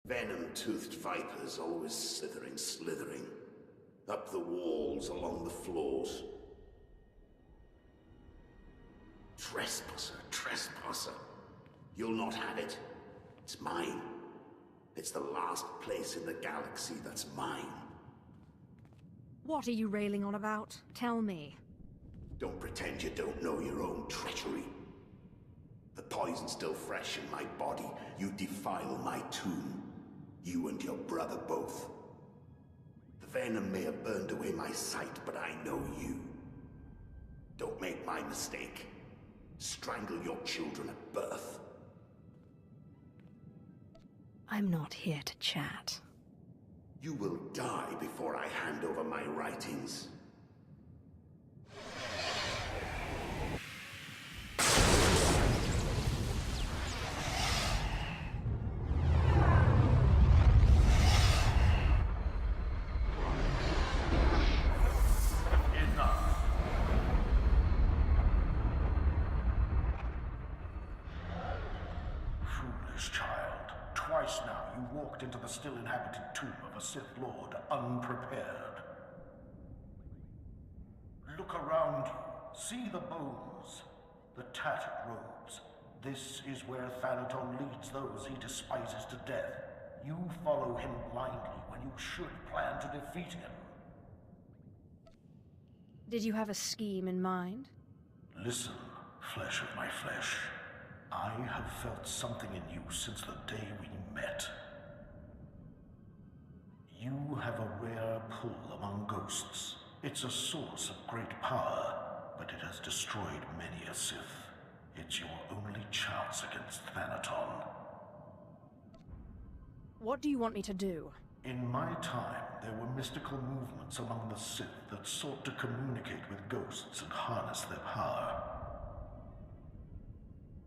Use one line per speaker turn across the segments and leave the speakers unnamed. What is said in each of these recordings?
Venom-toothed vipers always slithering. Up the walls, along the floors. Trespasser. You'll not have it. It's mine. It's the last place in the galaxy that's mine.
What are you railing on about? Tell me.
Don't pretend you don't know your own treachery. The poison's still fresh in my body. You defile my tomb. You and your brother both. The venom may have burned away my sight, but I know you. Don't make my mistake. Strangle your children at birth.
I'm not here to chat.
You will die before I hand over my writings.
Twice now, you walked into the still-inhabited tomb of a Sith Lord unprepared. Look around you. See the bones, the tattered robes. This is where Thanaton leads those he despises to death. You follow him blindly when you should plan to defeat him.
Did you have a scheme in mind?
Listen, flesh of my flesh. I have felt something in you since the day we met. You have a rare pull among ghosts. It's a source of great power, but it has destroyed many a Sith. It's your only chance against Thanaton.
What do you want me to do?
In my time, there were mystical movements among the Sith that sought to communicate with ghosts and harness their power.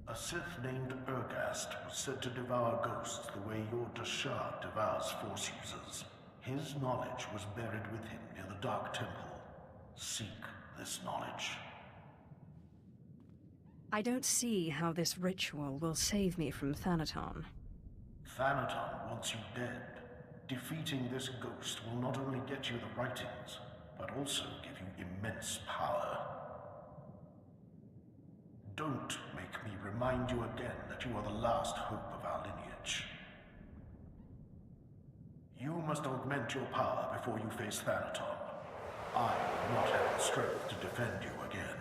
A Sith named Urgast was said to devour ghosts the way your Dashar devours Force users. His knowledge was buried with him near the Dark Temple. Seek this knowledge.
I don't see how this ritual will save me from Thanaton.
Thanaton wants you dead. Defeating this ghost will not only get you the writings, but also give you immense power. Don't make me remind you again that you are the last hope of our lineage. You must augment your power before you face Thanaton. I will not have the strength to defend you again.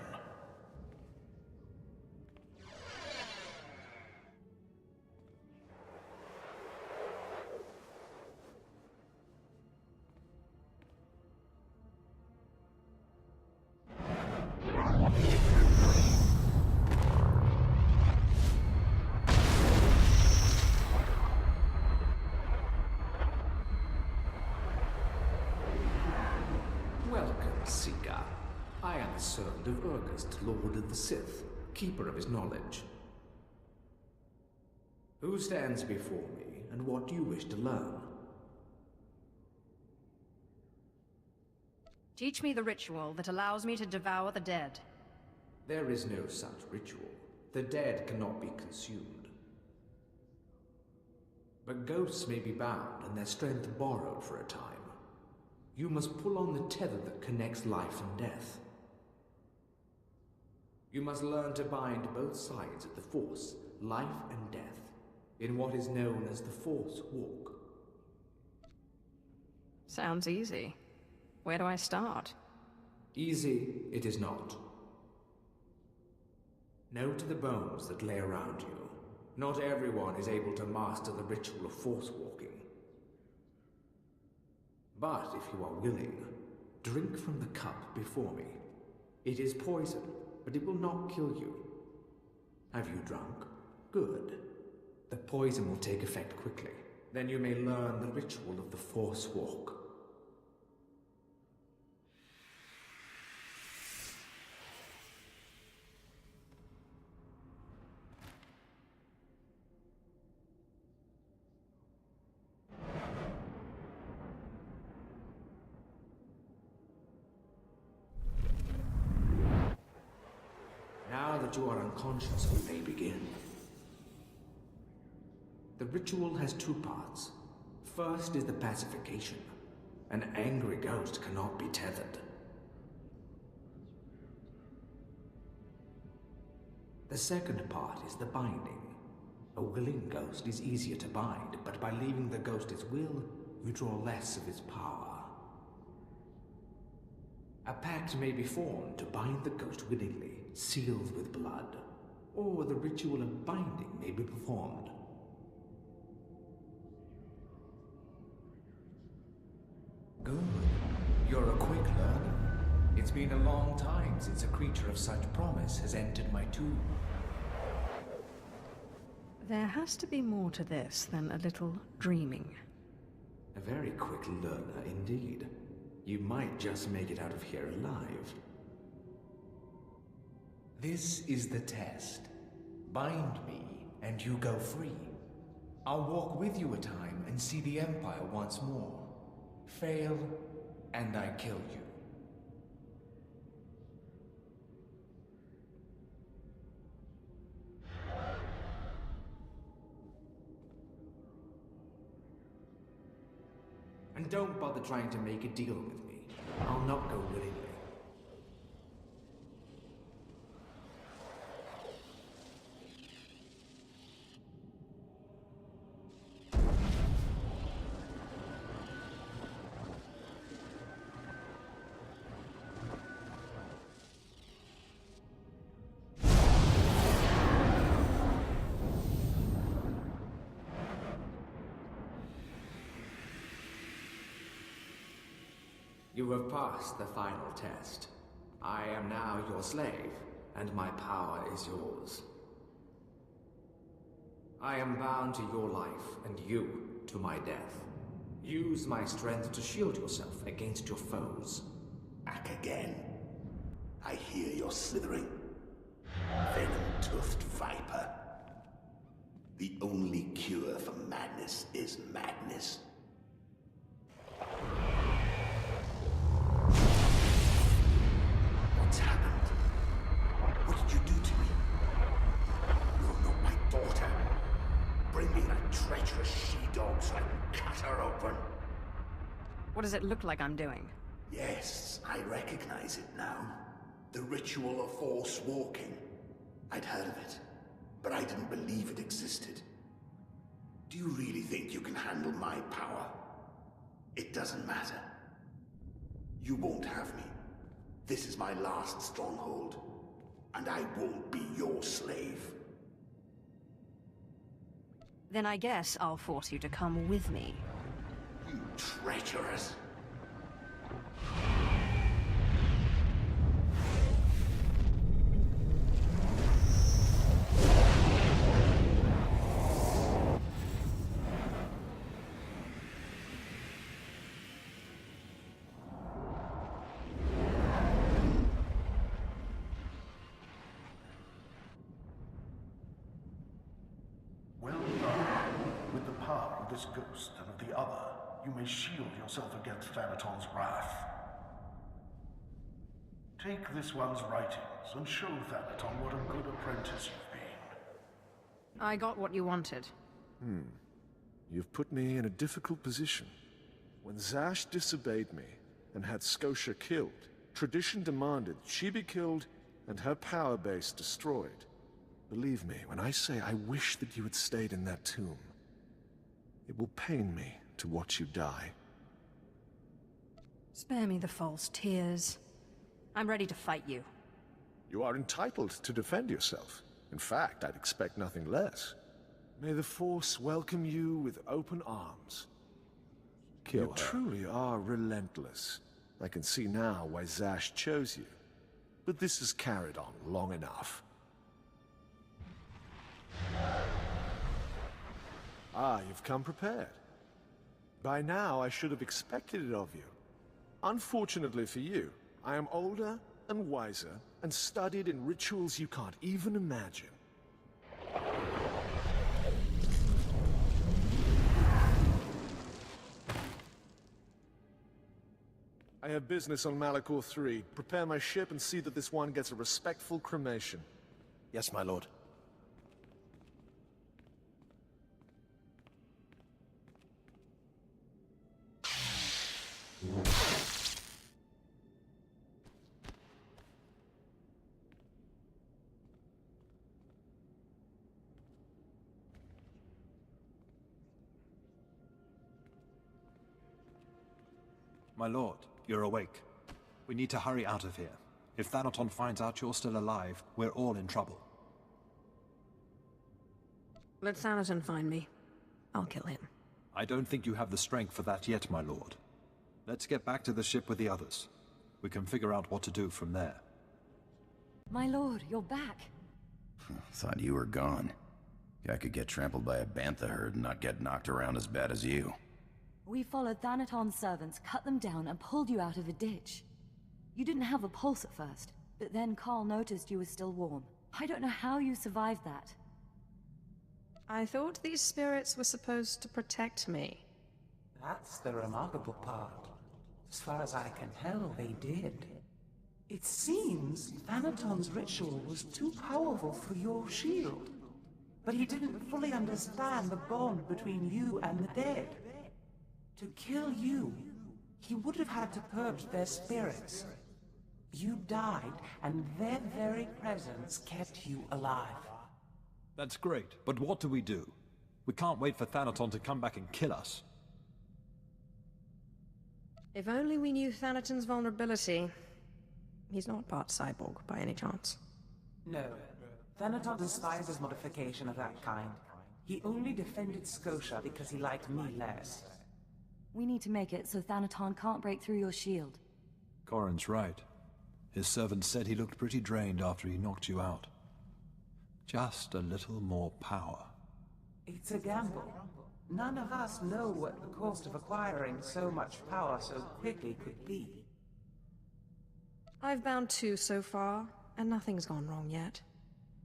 Servant of Urgast, Lord of the Sith, keeper of his knowledge. Who stands before me, and what do you wish to learn?
Teach me the ritual that allows me to devour the dead.
There is no such ritual. The dead cannot be consumed. But ghosts may be bound and their strength borrowed for a time. You must pull on the tether that connects life and death. You must learn to bind both sides of the Force, life and death, in what is known as the Force Walk.
Sounds easy. Where do I start?
Easy it is not. Know to the bones that lay around you. Not everyone is able to master the ritual of Force walking. But if you are willing, drink from the cup before me. It is poison, but it will not kill you. Have you drunk? Good. The poison will take effect quickly. Then you may learn the ritual of the Force Walk. Now that you are unconscious, we may begin. The ritual has two parts. First is the pacification. An angry ghost cannot be tethered. The second part is the binding. A willing ghost is easier to bind, but by leaving the ghost its will, you draw less of its power. A pact may be formed to bind the ghost willingly, sealed with blood, or the ritual of binding may be performed. Good. You're a quick learner. It's been a long time since a creature of such promise has entered my tomb.
There has to be more to this than a little dreaming.
A very quick learner indeed. You might just make it out of here alive. This is the test. Bind me, and you go free. I'll walk with you a time and see the Empire once more. Fail, and I kill you. And don't bother trying to make a deal with me. I'll not go willingly. You have passed the final test. I am now your slave, and my power is yours. I am bound to your life, and you to my death. Use my strength to shield yourself against your foes.
Back again. I hear you're slithering. Venom-toothed viper. The only cure for madness is madness. What's happened? What did you do to me? You're not my daughter. Bring me that treacherous she-dog so I can cut her open.
What does it look like I'm doing?
Yes, I recognize it now. The ritual of force walking. I'd heard of it, but I didn't believe it existed. Do you really think you can handle my power? It doesn't matter. You won't have me. This is my last stronghold, and I won't be your slave.
Then I guess I'll force you to come with me.
You treacherous!
Well done. With the power of this ghost and of the other, you may shield yourself against Thanaton's wrath. Take this one's writings and show Thanaton what a good apprentice you've been.
I got what you wanted.
You've put me in a difficult position. When Zash disobeyed me and had Scotia killed, tradition demanded she be killed and her power base destroyed. Believe me when I say I wish that you had stayed in that tomb. It will pain me to watch you die.
Spare me the false tears. I'm ready to fight you.
You are entitled to defend yourself. In fact, I'd expect nothing less. May the Force welcome you with open arms.
Kill her.
You truly are relentless. I can see now why Zash chose you. But this has carried on long enough. Ah, you've come prepared. By now, I should have expected it of you. Unfortunately for you, I am older and wiser and studied in rituals you can't even imagine. I have business on Malachor 3. Prepare my ship and see that this one gets a respectful cremation.
Yes, my lord. My lord, you're awake. We need to hurry out of here. If Thanaton finds out you're still alive, we're all in trouble.
Let Thanaton find me. I'll kill him.
I don't think you have the strength for that yet, my lord. Let's get back to the ship with the others. We can figure out what to do from there.
My lord, you're back.
Thought you were gone. I could get trampled by a bantha herd and not get knocked around as bad as you.
We followed Thanaton's servants, cut them down, and pulled you out of a ditch. You didn't have a pulse at first, but then Carl noticed you were still warm. I don't know how you survived that.
I thought these spirits were supposed to protect me.
That's the remarkable part. As far as I can tell, they did. It seems Thanaton's ritual was too powerful for your shield. But he didn't fully understand the bond between you and the dead. To kill you, he would have had to purge their spirits. You died, and their very presence kept you alive.
That's great, but what do we do? We can't wait for Thanaton to come back and kill us.
If only we knew Thanaton's vulnerability. He's not part cyborg, by any chance.
No. Thanaton despises modification of that kind. He only defended Scotia because he liked me less.
We need to make it so Thanaton can't break through your shield.
Corrin's right. His servant said he looked pretty drained after he knocked you out. Just a little more power.
It's a gamble. None of us know what the cost of acquiring so much power so quickly could be.
I've bound 2 so far, and nothing's gone wrong yet.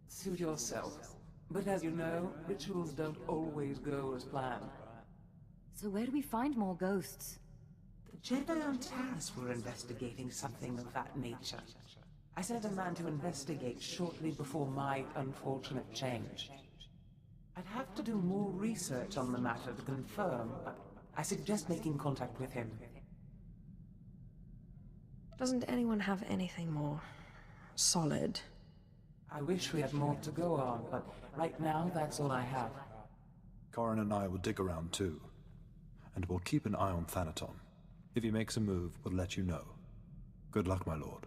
Suit yourself. But as you know, rituals don't always go as planned.
So where do we find more ghosts?
The Jedi on Taris were investigating something of that nature. I sent a man to investigate shortly before my unfortunate change. I'd have to do more research on the matter to confirm, but I suggest making contact with him.
Doesn't anyone have anything more solid?
I wish we had more to go on, but right now that's all I have.
Corrin and I will dig around too. And we'll keep an eye on Thanaton. If he makes a move, we'll let you know. Good luck, my lord.